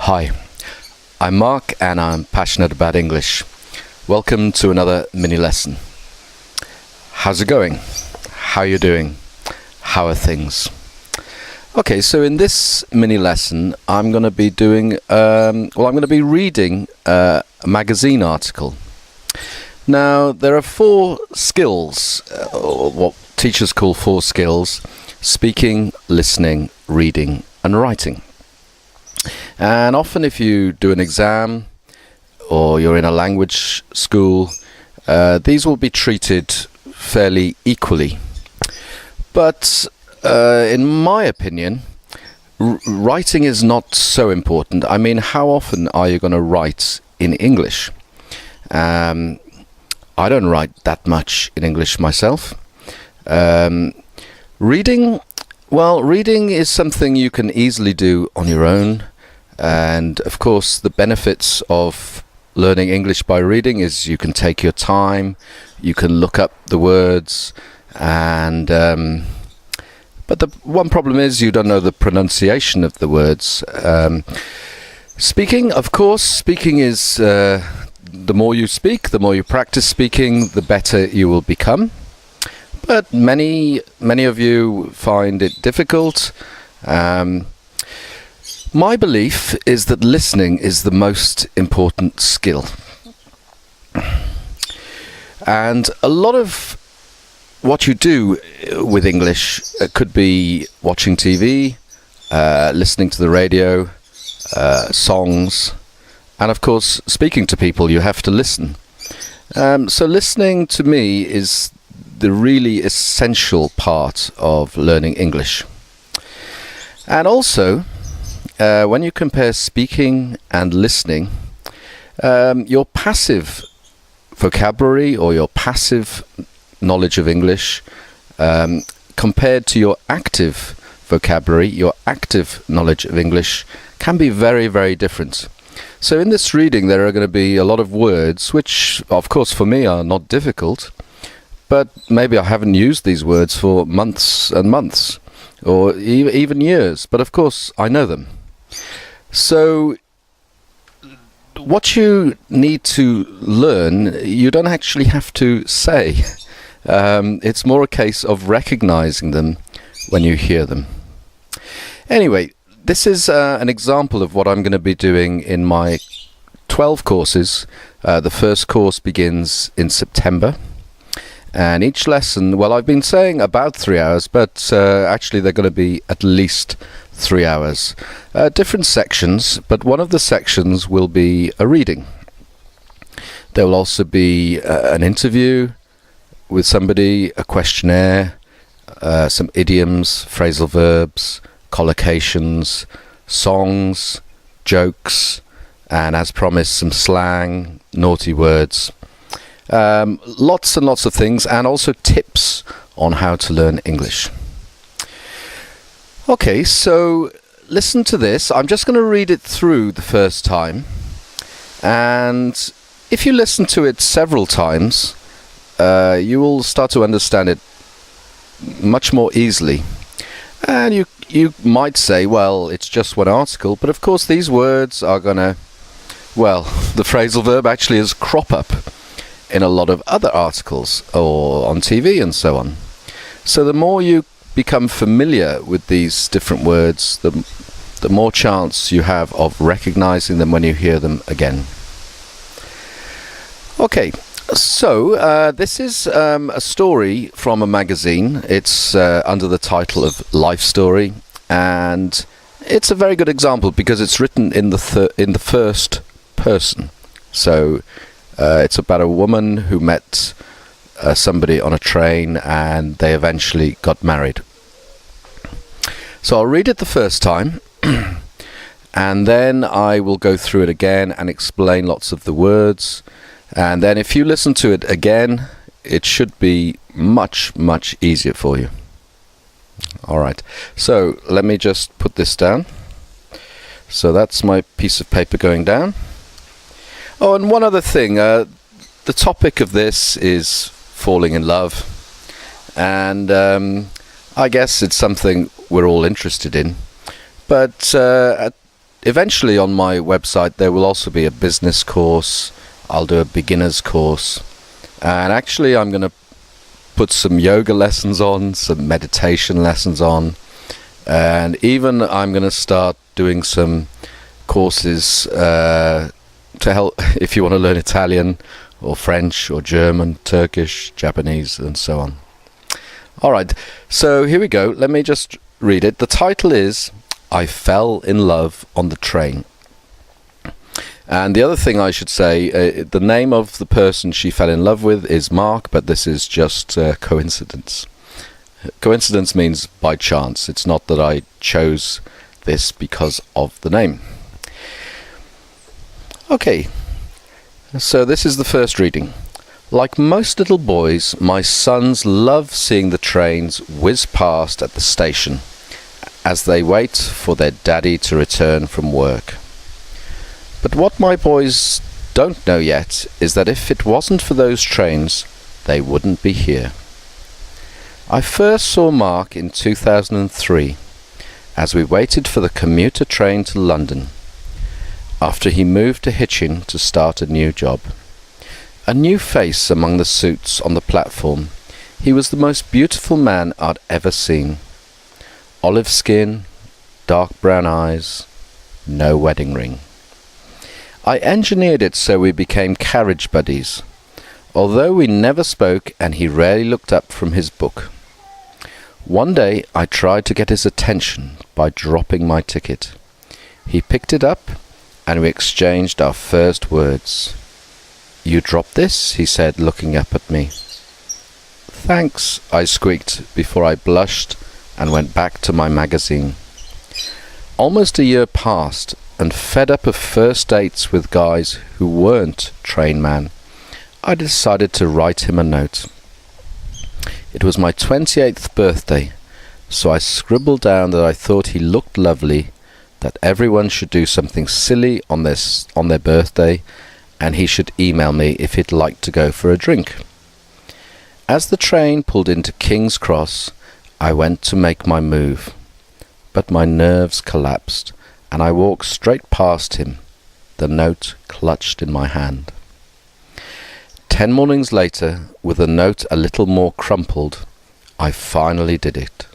Hi, I'm Mark and I'm passionate about English. Welcome to another mini lesson. How's it going? How are you doing? How are things? Okay, so in this mini lesson I'm going to be doing, I'm going to be reading a magazine article. Now there are 4 skills, or what teachers call 4 skills: speaking, listening, reading and writing. And often if you do an exam or you're in a language school, these will be treated fairly equally. But in my opinion, writing is not so important. I mean, how often are you going to write in English? I don't write that much in English myself. Reading, well, reading is something you can easily do on your own. And of course the benefits of learning English by reading is you can take your time, you can look up the words, and but the one problem is you don't know the pronunciation of the words. Speaking, of course, speaking is the more you speak, the more you practice speaking, the better you will become. But many of you find it difficult. My belief is that listening is the most important skill. And a lot of what you do with English could be watching TV, listening to the radio, songs, and of course speaking to people. You have to listen. So listening to me is the really essential part of learning English. And also, when you compare speaking and listening, your passive vocabulary or your passive knowledge of English compared to your active vocabulary, your active knowledge of English can be very, very different. So in this reading there are going to be a lot of words which of course for me are not difficult, but maybe I haven't used these words for months and months or even years, but of course I know them. So what you need to learn, you don't actually have to say. It's more a case of recognizing them when you hear them. Anyway, this is an example of what I'm going to be doing in my 12 courses. The first course begins in September. And each lesson, well, I've been saying about 3 hours, but actually they're going to be at least 3 hours. Different sections, but one of the sections will be a reading. There will also be an interview with somebody, a questionnaire, some idioms, phrasal verbs, collocations, songs, jokes, and as promised, some slang, naughty words. Lots and lots of things, and also tips on how to learn English. Okay, so listen to this. I'm just going to read it through the first time, and if you listen to it several times, you will start to understand it much more easily. And you might say, well, it's just one article, but of course these words are going to, well, the phrasal verb actually is crop up in a lot of other articles or on TV and so on. So the more you become familiar with these different words, the more chance you have of recognizing them when you hear them again. Okay, so this is a story from a magazine. It's under the title of Life Story, and it's a very good example because it's written in the first person. So it's about a woman who met somebody on a train and they eventually got married. So I'll read it the first time and then I will go through it again and explain lots of the words, and then if you listen to it again it should be much easier for you. Alright, so let me just put this down. So that's my piece of paper going down. Oh, and one other thing, the topic of this is falling in love, and I guess it's something we're all interested in, but eventually on my website there will also be a business course. I'll do a beginner's course. And actually I'm going to put some yoga lessons on, some meditation lessons on. And even I'm going to start doing some courses to help if you want to learn Italian or French or German, Turkish, Japanese, and so on. Alright, so here we go. Let me just read it. The title is I Fell in Love on the Train. And the other thing I should say, the name of the person she fell in love with is Mark, but this is just coincidence. Coincidence means by chance. It's not that I chose this because of the name. Okay, so this is the first reading. Like most little boys, my sons love seeing the trains whiz past at the station as they wait for their daddy to return from work. But what my boys don't know yet is that if it wasn't for those trains, they wouldn't be here. I first saw Mark in 2003 as we waited for the commuter train to London after he moved to Hitchin to start a new job. A new face among the suits on the platform. He was the most beautiful man I'd ever seen. Olive skin, dark brown eyes, no wedding ring. I engineered it so we became carriage buddies, although we never spoke and he rarely looked up from his book. One day I tried to get his attention by dropping my ticket. He picked it up and we exchanged our first words. "You dropped this?" he said, looking up at me. "Thanks," I squeaked before I blushed and went back to my magazine. Almost a year passed, and fed up of first dates with guys who weren't trainman, I decided to write him a note. It was my 28th birthday, so I scribbled down that I thought he looked lovely, that everyone should do something silly on their birthday, and he should email me if he'd like to go for a drink. As the train pulled into King's Cross, I went to make my move, but my nerves collapsed, and I walked straight past him, the note clutched in my hand. 10 mornings later, with the note a little more crumpled, I finally did it.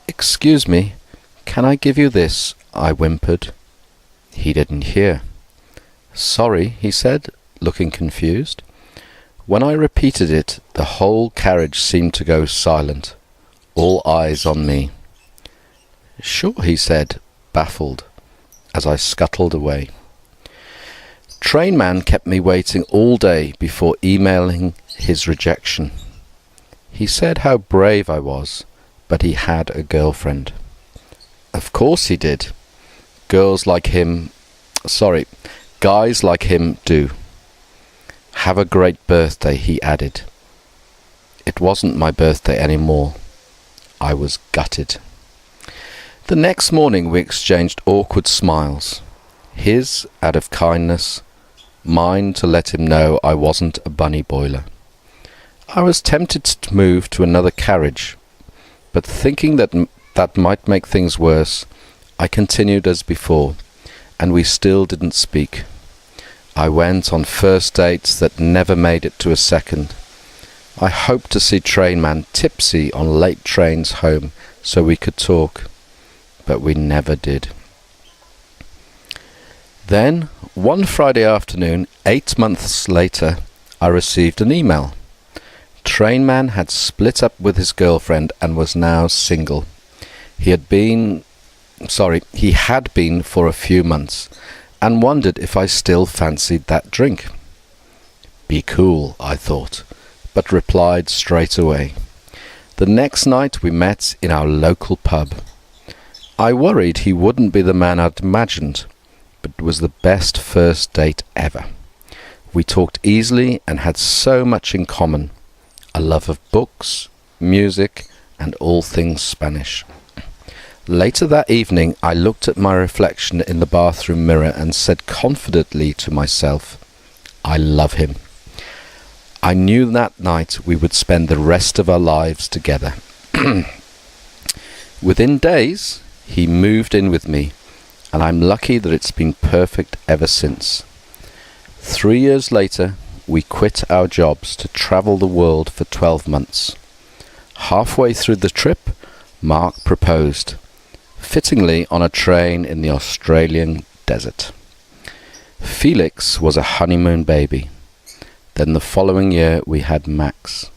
"Excuse me, can I give you this?" I whimpered. He didn't hear. "Sorry," he said, looking confused. When I repeated it, the whole carriage seemed to go silent, all eyes on me. "Sure," he said, baffled, as I scuttled away. Trainman kept me waiting all day before emailing his rejection. He said how brave I was, but he had a girlfriend. Of course he did. Guys like him do. "Have a great birthday," he added. It wasn't my birthday anymore. I was gutted. The next morning we exchanged awkward smiles. His out of kindness, mine to let him know I wasn't a bunny boiler. I was tempted to move to another carriage, but thinking that might make things worse, I continued as before, and we still didn't speak. I went on first dates that never made it to a second. I hoped to see trainman tipsy on late trains home so we could talk, but we never did. Then, one Friday afternoon, 8 months later, I received an email. Trainman had split up with his girlfriend and was now single. He had been for a few months, and wondered if I still fancied that drink. Be cool, I thought, but replied straight away. The next night we met in our local pub. I worried he wouldn't be the man I'd imagined, but it was the best first date ever. We talked easily and had so much in common. A love of books, music, and all things Spanish. Later that evening, I looked at my reflection in the bathroom mirror and said confidently to myself, I love him. I knew that night we would spend the rest of our lives together. Within days, he moved in with me, and I'm lucky that it's been perfect ever since. 3 years later, we quit our jobs to travel the world for 12 months. Halfway through the trip, Mark proposed, fittingly on a train in the Australian desert. Felix was a honeymoon baby. Then the following year we had Max.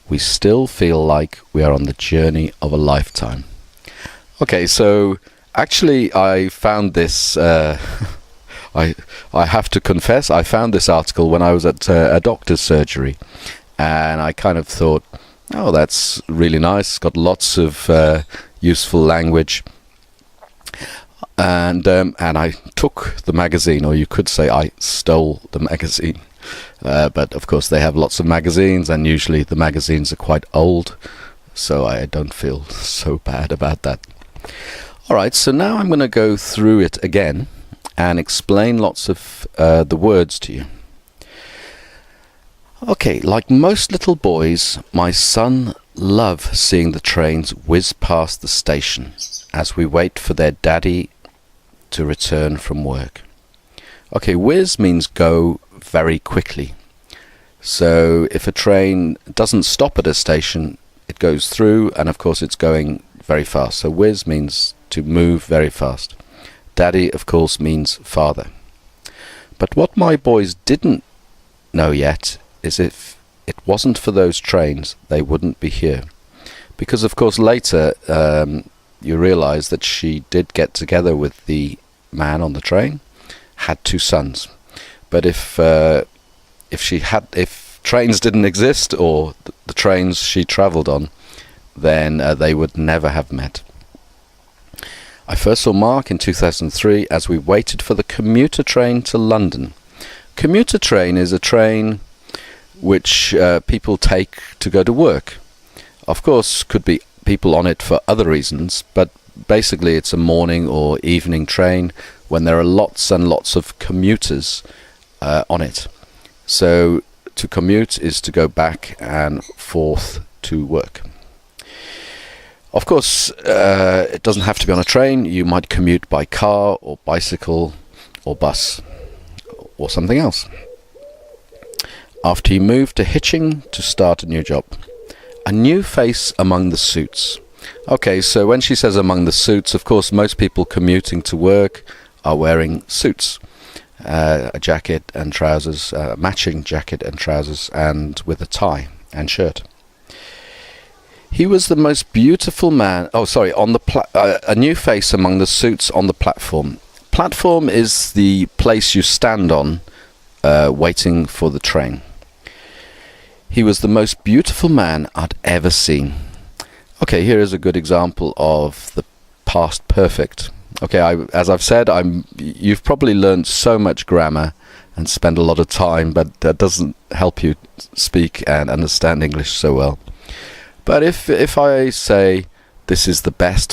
We still feel like we are on the journey of a lifetime. Okay, so actually I found this, I have to confess, I found this article when I was at a doctor's surgery, and I kind of thought, oh, that's really nice. It's got lots of useful language. And I took the magazine, or you could say I stole the magazine. But of course they have lots of magazines, and usually the magazines are quite old, so I don't feel so bad about that. Alright, so now I'm going to go through it again and explain lots of the words to you. Okay, like most little boys, my son loves seeing the trains whiz past the station as we wait for their daddy to return from work. Okay, whiz means go very quickly. So if a train doesn't stop at a station, it goes through, and of course it's going very fast. So whiz means to move very fast. Daddy, of course, means father. But what my boys didn't know yet is if it wasn't for those trains, they wouldn't be here. Because of course later you realize that she did get together with the man on the train, had 2 sons. But if trains didn't exist, or the trains she travelled on, then they would never have met. I first saw Mark in 2003 as we waited for the commuter train to London. Commuter train is a train which people take to go to work. Of course, could be people on it for other reasons, but basically it's a morning or evening train when there are lots and lots of commuters on it. So to commute is to go back and forth to work. Of course, it doesn't have to be on a train. You might commute by car or bicycle or bus or something else. After he moved to Hitching to start a new job. A new face among the suits. Okay, so when she says among the suits, of course most people commuting to work are wearing suits. A jacket and trousers, matching jacket and trousers, and with a tie and shirt. He was the most beautiful man. Oh, sorry. A new face among the suits on the platform. Platform is the place you stand on, waiting for the train. He was the most beautiful man I'd ever seen. Okay, here is a good example of the past perfect. Okay, as I've said, you've probably learned so much grammar and spent a lot of time, but that doesn't help you speak and understand English so well. But if I say, this is the best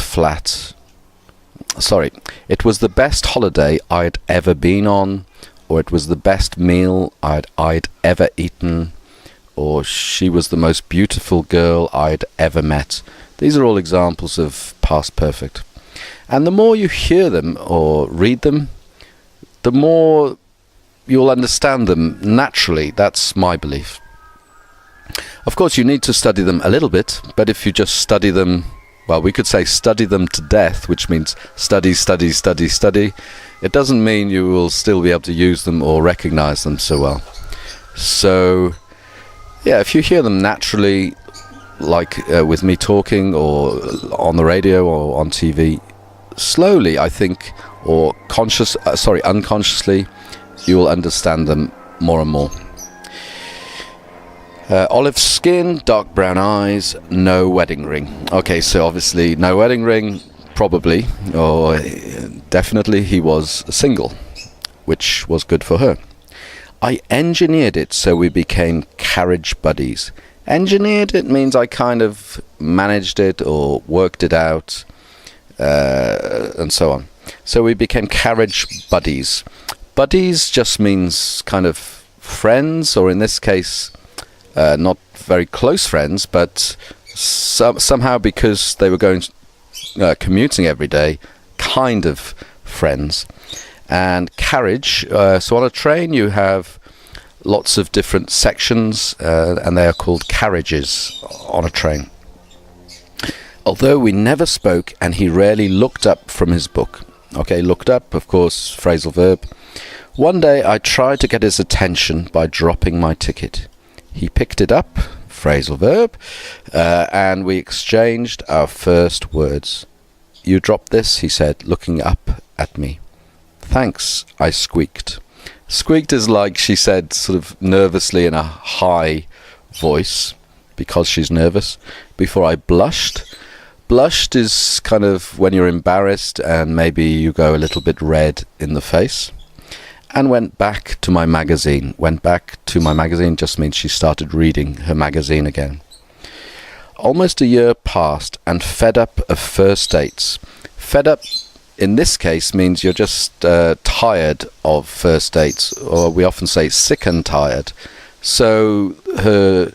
it was the best holiday I'd ever been on, or it was the best meal I'd ever eaten, or she was the most beautiful girl I'd ever met. These are all examples of past perfect. And the more you hear them or read them, the more you'll understand them naturally. That's my belief. Of course, you need to study them a little bit, but if you just study them, well, we could say study them to death, which means study, study, study, study. It doesn't mean you will still be able to use them or recognize them so well. So, yeah, if you hear them naturally, like with me talking or on the radio or on TV, slowly, I think, or unconsciously, you will understand them more and more. Olive skin, dark brown eyes, no wedding ring. Okay, so obviously no wedding ring, probably, or definitely he was single, which was good for her. I engineered it so we became carriage buddies. Engineered it means I kind of managed it or worked it out, and so on. So we became carriage buddies. Buddies just means kind of friends, or in this case, not very close friends, but somehow because they were going commuting every day, kind of friends. And carriage, so on a train you have lots of different sections, and they are called carriages on a train. Although we never spoke and he rarely looked up from his book. Okay, looked up, of course, phrasal verb. One day I tried to get his attention by dropping my ticket. He picked it up, phrasal verb, and we exchanged our first words. You dropped this, he said, looking up at me. Thanks, I squeaked. Squeaked is like she said, sort of nervously in a high voice, because she's nervous, before I blushed. Blushed is kind of when you're embarrassed and maybe you go a little bit red in the face. And went back to my magazine. Went back to my magazine just means she started reading her magazine again. Almost a year passed, and fed up of first dates. Fed up in this case means you're just tired of first dates, or we often say sick and tired. So her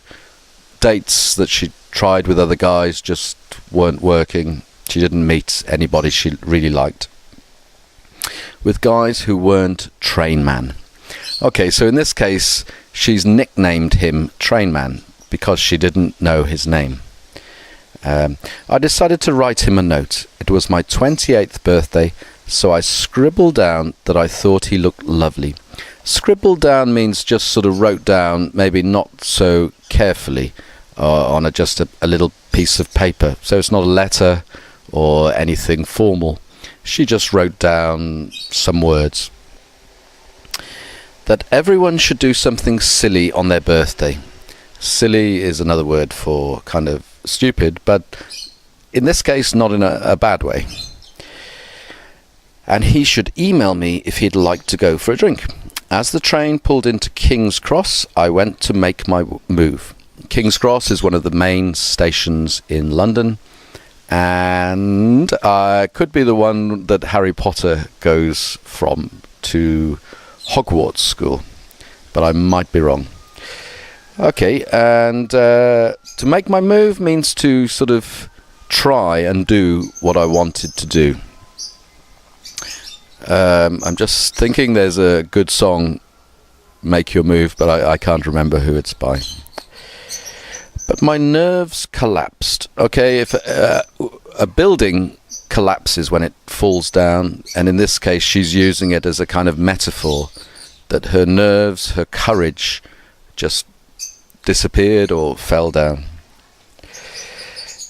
dates that she tried with other guys just weren't working. She didn't meet anybody she really liked. With guys who weren't Train Man. Okay, so in this case, she's nicknamed him Train Man because she didn't know his name. I decided to write him a note. It was my 28th birthday, so I scribbled down that I thought he looked lovely. Scribbled down means just sort of wrote down, maybe not so carefully, on just a little piece of paper. So it's not a letter or anything formal. She just wrote down some words. That everyone should do something silly on their birthday. Silly is another word for kind of stupid, but in this case not in a bad way. And he should email me if he'd like to go for a drink. As the train pulled into King's Cross, I went to make my move. King's Cross is one of the main stations in London, and could be the one that Harry Potter goes from to Hogwarts School, but I might be wrong. Okay, and to make my move means to sort of try and do what I wanted to do. I'm just thinking there's a good song, Make Your Move, but I can't remember who it's by. But my nerves collapsed. Okay, if a building collapses when it falls down, and in this case she's using it as a kind of metaphor that her nerves, her courage just disappeared or fell down.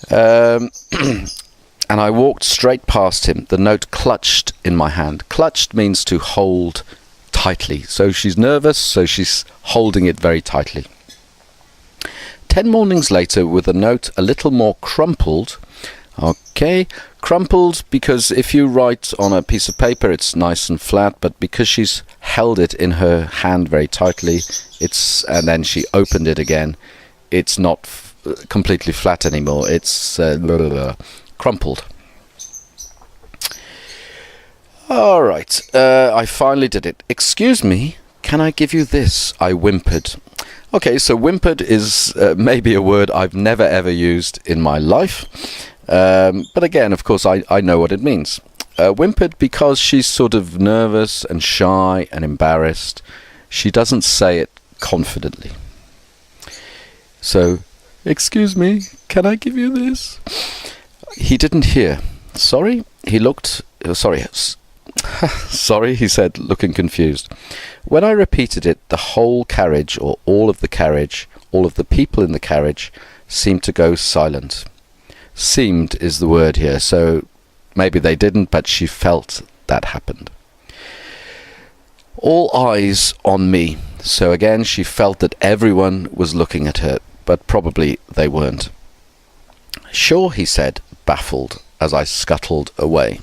And I walked straight past him, the note clutched in my hand. Clutched means to hold tightly. So she's nervous, so she's holding it very tightly. 10 mornings later, with a note a little more crumpled. Okay, crumpled because if you write on a piece of paper it's nice and flat, but because she's held it in her hand very tightly, and then she opened it again, it's not completely flat anymore, it's crumpled. Alright, I finally did it. Excuse me, can I give you this? I whimpered. Okay, so whimpered is maybe a word I've never ever used in my life. But again, of course, I know what it means. Whimpered because she's sort of nervous and shy and embarrassed. She doesn't say it confidently. So, excuse me, can I give you this? He didn't hear. Sorry? He looked... sorry. Sorry, he said, looking confused. When I repeated it, the whole carriage, or all of the carriage, all of the people in the carriage, seemed to go silent. Seemed is the word here, so maybe they didn't, but she felt that happened. All eyes on me, so again she felt that everyone was looking at her, but probably they weren't. Sure, he said, baffled, as I scuttled away.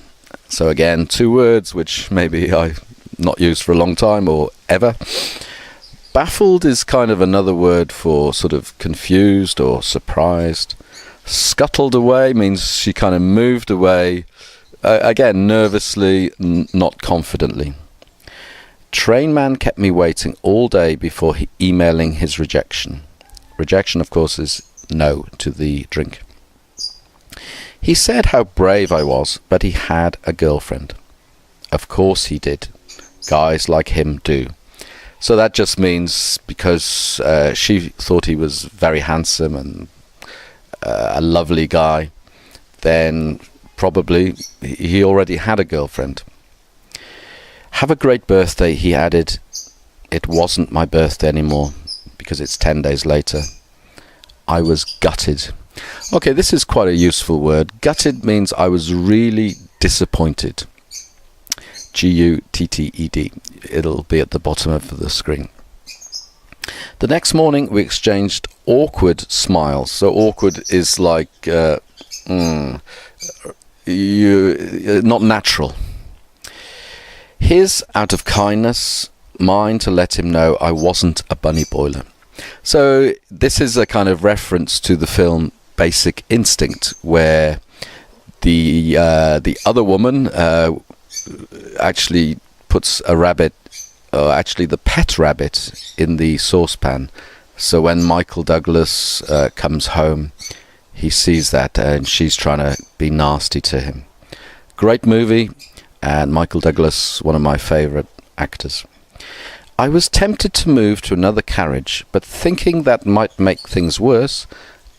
So again, two words which maybe I've not used for a long time or ever. Baffled is kind of another word for sort of confused or surprised. Scuttled away means she kind of moved away, again, nervously, not confidently. Train man kept me waiting all day before emailing his rejection. Rejection, of course, is no to the drink. He said how brave I was, but he had a girlfriend. Of course he did. Guys like him do. So that just means because she thought he was very handsome and a lovely guy, then probably he already had a girlfriend. Have a great birthday, he added. It wasn't my birthday anymore because it's 10 days later. I was gutted. Okay, this is quite a useful word. Gutted means I was really disappointed. Gutted. It'll be at the bottom of the screen. The next morning we exchanged awkward smiles. So awkward is like not natural. His out of kindness, mine to let him know I wasn't a bunny boiler. So this is a kind of reference to the film Basic Instinct, where the other woman actually puts a rabbit, actually the pet rabbit, in the saucepan. So when Michael Douglas comes home, he sees that and she's trying to be nasty to him. Great movie, and Michael Douglas, one of my favourite actors. I was tempted to move to another carriage, but thinking that might make things worse,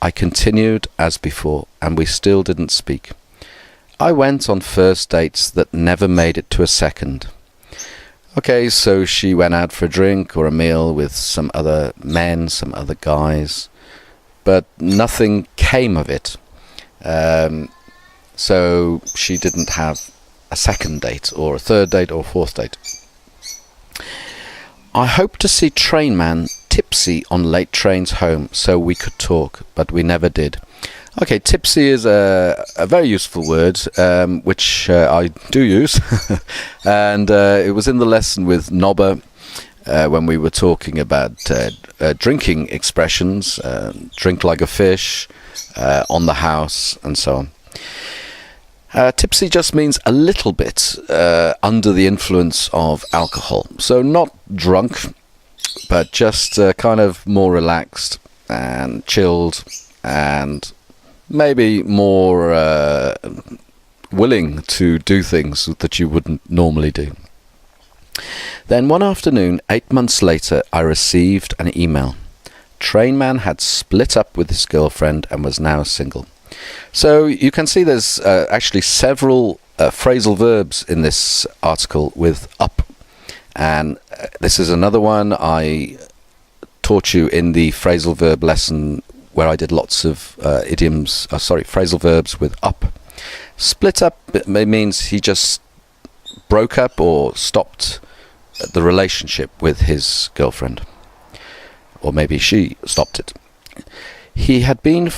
I continued as before, and we still didn't speak. I went on first dates that never made it to a second. Okay, so she went out for a drink or a meal with some other men, some other guys, but nothing came of it. So she didn't have a second date or a third date or fourth date. I hoped to see Trainman tipsy on late trains home so we could talk, but we never did. Okay, tipsy is a very useful word, which I do use. And it was in the lesson with Nobber when we were talking about drinking expressions, drink like a fish, on the house, and so on. Tipsy just means a little bit under the influence of alcohol. So not drunk, but just kind of more relaxed and chilled and maybe more willing to do things that you wouldn't normally do. Then one afternoon, 8 months later, I received an email. Trainman had split up with his girlfriend and was now single. So you can see there's actually several phrasal verbs in this article with up. And this is another one I taught you in the phrasal verb lesson where I did lots of phrasal verbs with up. Split up, it means he just broke up or stopped the relationship with his girlfriend. Or maybe she stopped it. He had been.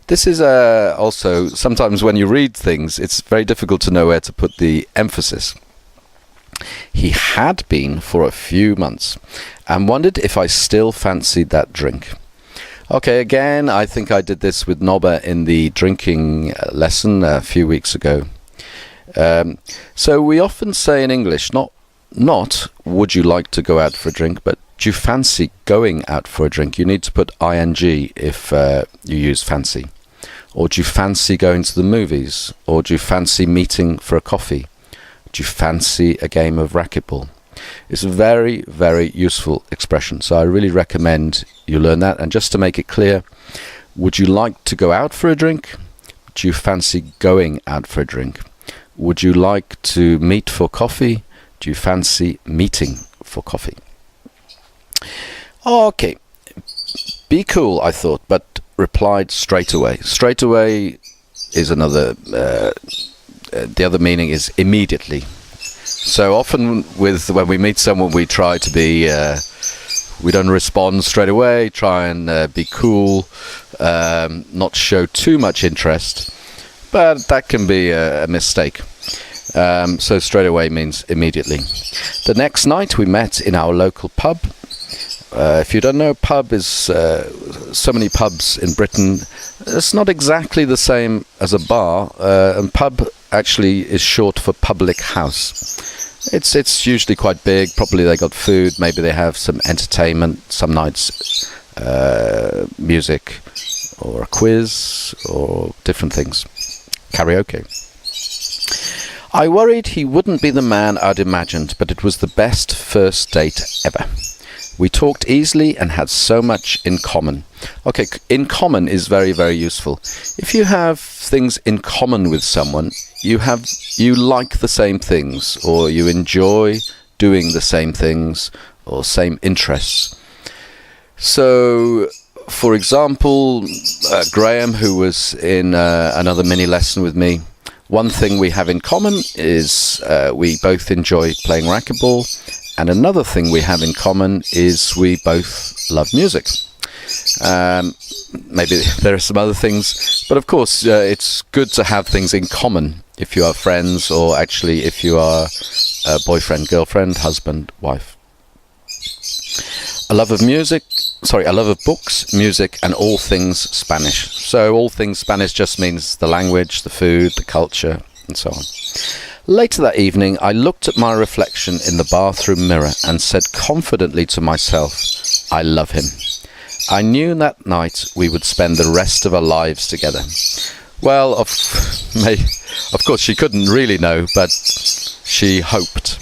This is also, sometimes when you read things, it's very difficult to know where to put the emphasis. He had been for a few months and wondered if I still fancied that drink. Okay, again, I think I did this with Nobber in the drinking lesson a few weeks ago. So we often say in English, not would you like to go out for a drink, but do you fancy going out for a drink? You need to put ing if you use fancy. Or do you fancy going to the movies? Or do you fancy meeting for a coffee? Do you fancy a game of racquetball? It's a very, very useful expression. So I really recommend you learn that. And just to make it clear, would you like to go out for a drink? Do you fancy going out for a drink? Would you like to meet for coffee? Do you fancy meeting for coffee? Okay, be cool, I thought, but replied straight away. Straight away is another, the other meaning is immediately. So often when we meet someone, we try to be, we don't respond straight away, try and be cool, not show too much interest, but that can be a mistake. So straight away means immediately. The next night we met in our local pub. If you don't know, pub is so many pubs in Britain. It's not exactly the same as a bar, and pub actually is short for public house. It's usually quite big. Probably they got food. Maybe they have some entertainment. Some nights music or a quiz or different things. Karaoke. I worried he wouldn't be the man I'd imagined, but it was the best first date ever. We talked easily and had so much in common. Okay, in common is very, very useful. If you have things in common with someone, you like the same things, or you enjoy doing the same things, or same interests. So, for example, Graham, who was in another mini lesson with me, one thing we have in common is we both enjoy playing racquetball, and another thing we have in common is we both love music. Maybe there are some other things, but of course it's good to have things in common if you are friends, or actually if you are boyfriend, girlfriend, husband, wife. A love of books, music, and all things Spanish. So all things Spanish just means the language, the food, the culture, and so on. Later that evening, I looked at my reflection in the bathroom mirror and said confidently to myself, I love him. I knew that night we would spend the rest of our lives together. Well, of course she couldn't really know, but she hoped.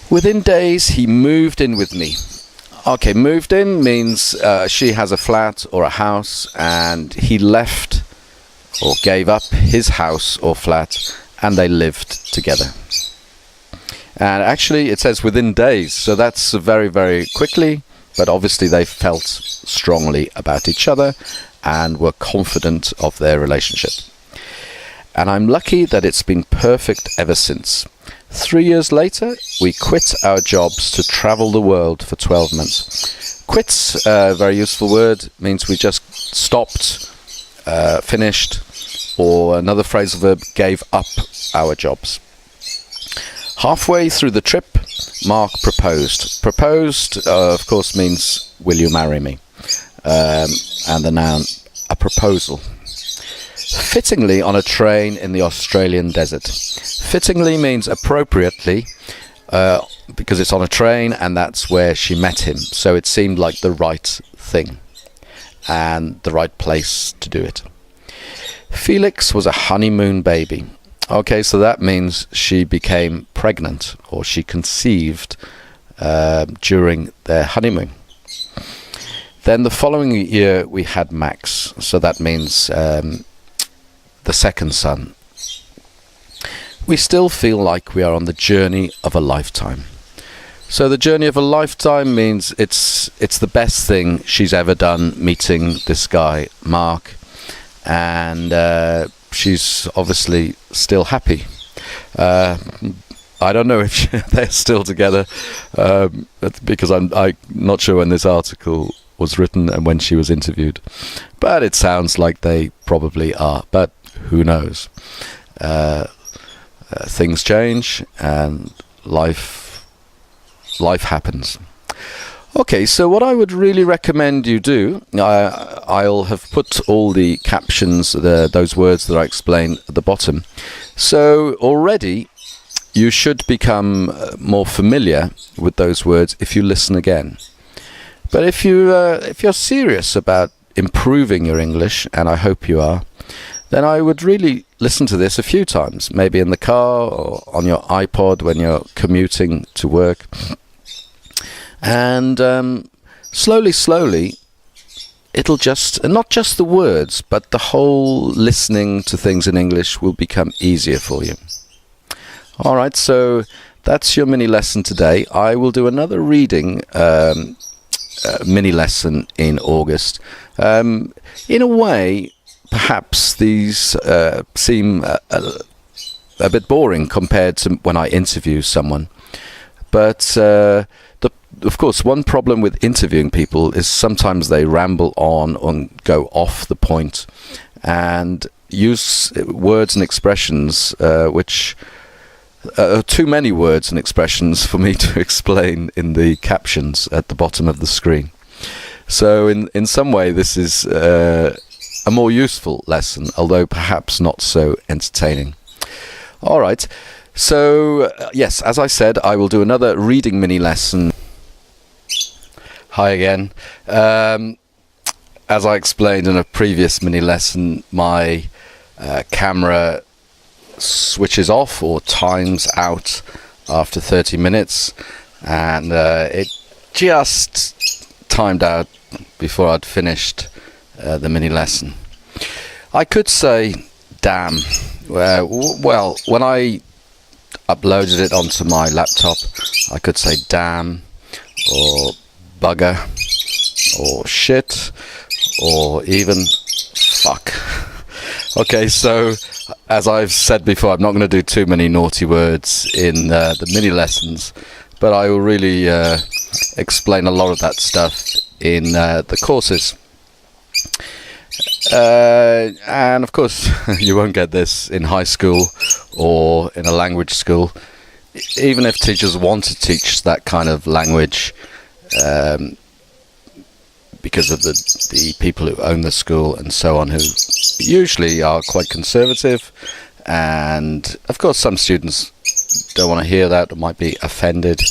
Within days, he moved in with me. Okay, moved in means she has a flat or a house, and he left or gave up his house or flat, and they lived together. And actually it says within days, so that's very, very quickly, but obviously they felt strongly about each other and were confident of their relationship. And I'm lucky that it's been perfect ever since. 3 years later, we quit our jobs to travel the world for 12 months. Quit's a very useful word, means we just stopped, finished, or another phrasal verb, gave up our jobs. Halfway through the trip, Mark proposed. Proposed, of course, means, will you marry me? And the noun, a proposal. Fittingly on a train in the Australian desert. Fittingly means appropriately, because it's on a train and that's where she met him. So it seemed like the right thing and the right place to do it. Felix was a honeymoon baby. Okay, so that means she became pregnant, or she conceived during their honeymoon. Then the following year we had Max, so that means the second son. We still feel like we are on the journey of a lifetime. So the journey of a lifetime means it's the best thing she's ever done, meeting this guy, Mark, and she's obviously still happy. I don't know if they're still together, because I'm not sure when this article was written and when she was interviewed, but it sounds like they probably are, but who knows. Things change and life happens. Okay, so what I would really recommend you do, I'll have put all the captions, those words that I explained at the bottom. So already you should become more familiar with those words if you listen again. But if you're serious about improving your English, and I hope you are, then I would really listen to this a few times, maybe in the car or on your iPod when you're commuting to work. And slowly, it'll just, not just the words, but the whole listening to things in English will become easier for you. All right, so that's your mini lesson today. I will do another reading mini lesson in August. In a way, perhaps these seem a bit boring compared to when I interview someone. But of course, one problem with interviewing people is sometimes they ramble on and go off the point and use words and expressions which are too many words and expressions for me to explain in the captions at the bottom of the screen. So in some way this is a more useful lesson, although perhaps not so entertaining. All right, so yes, as I said, I will do another reading mini lesson. Hi again. As I explained in a previous mini lesson, my camera switches off or times out after 30 minutes, and it just timed out before I'd finished the mini lesson. I could say damn. Well, when I uploaded it onto my laptop, I could say damn, or bugger, or shit, or even fuck. Okay, so as I've said before, I'm not going to do too many naughty words in the mini lessons, but I will really explain a lot of that stuff in the courses. And of course, you won't get this in high school or in a language school, even if teachers want to teach that kind of language, because of the people who own the school and so on, who usually are quite conservative. And of course, some students don't want to hear that or might be offended.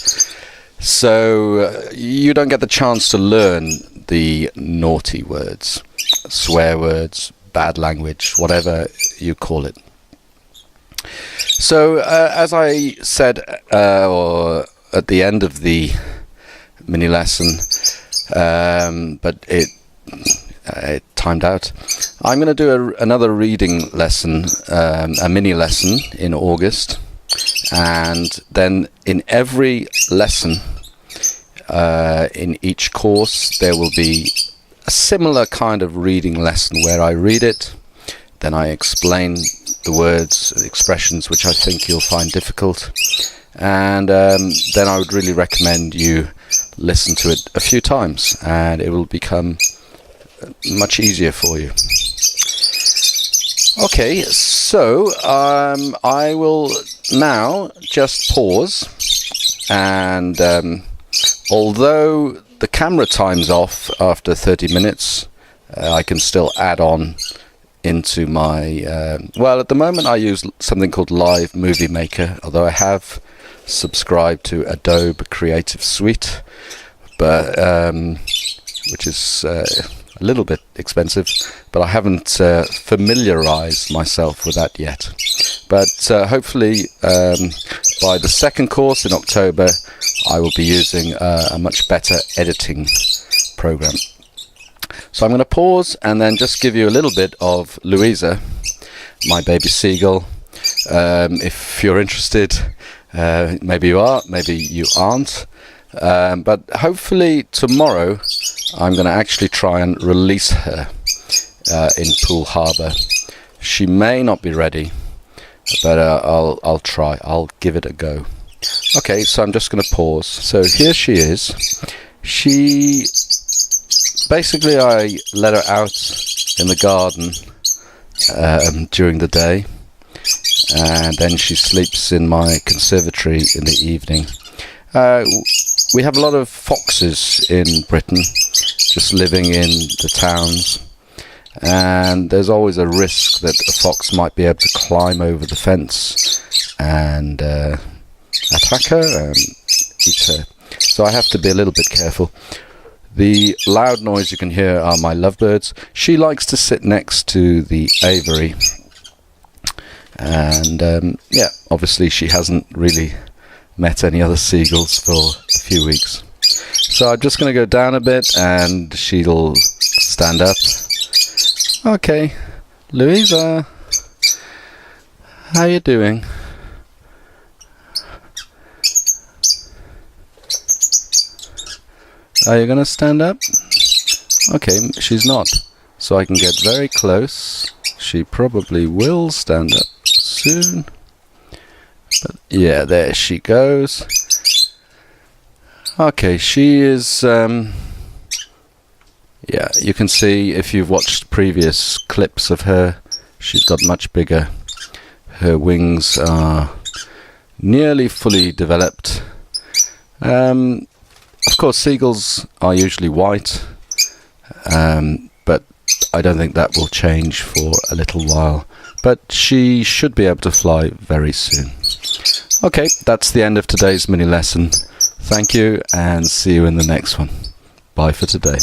So you don't get the chance to learn the naughty words, swear words, bad language, whatever you call it. So as I said or at the end of the mini lesson, but it timed out, I'm going to do another reading lesson, a mini lesson in August, and then in every lesson in each course there will be a similar kind of reading lesson where I read it, then I explain the words, the expressions which I think you'll find difficult, and then I would really recommend you listen to it a few times, and it will become much easier for you. Okay, so I will now just pause, and although the camera time's off after 30 minutes, I can still add on into my well, at the moment I use something called Live Movie Maker, although I have subscribed to Adobe Creative Suite, but which is a little bit expensive, but I haven't familiarized myself with that yet. But hopefully by the second course in October I will be using a much better editing program. So I'm going to pause and then just give you a little bit of Louisa, my baby seagull. If you're interested, maybe you are, maybe you aren't. But hopefully tomorrow I'm going to actually try and release her in Poole Harbour. She may not be ready, but I'll try. I'll give it a go. Okay, so I'm just going to pause. So here she is. She basically, I let her out in the garden during the day, and then she sleeps in my conservatory in the evening. We have a lot of foxes in Britain, just living in the towns, and there's always a risk that a fox might be able to climb over the fence and attack her and eat her. So I have to be a little bit careful. The loud noise you can hear are my lovebirds. She likes to sit next to the aviary, and yeah, obviously she hasn't really met any other seagulls for a few weeks. So I'm just going to go down a bit and she'll stand up. Okay, Louisa, how you doing? Are you going to stand up? Okay, she's not. So I can get very close. She probably will stand up soon. But yeah, there she goes. Okay, she is... yeah, you can see if you've watched previous clips of her, she's got much bigger. Her wings are nearly fully developed. Of course, seagulls are usually white, but I don't think that will change for a little while. But she should be able to fly very soon. Okay, that's the end of today's mini lesson. Thank you, and see you in the next one. Bye for today.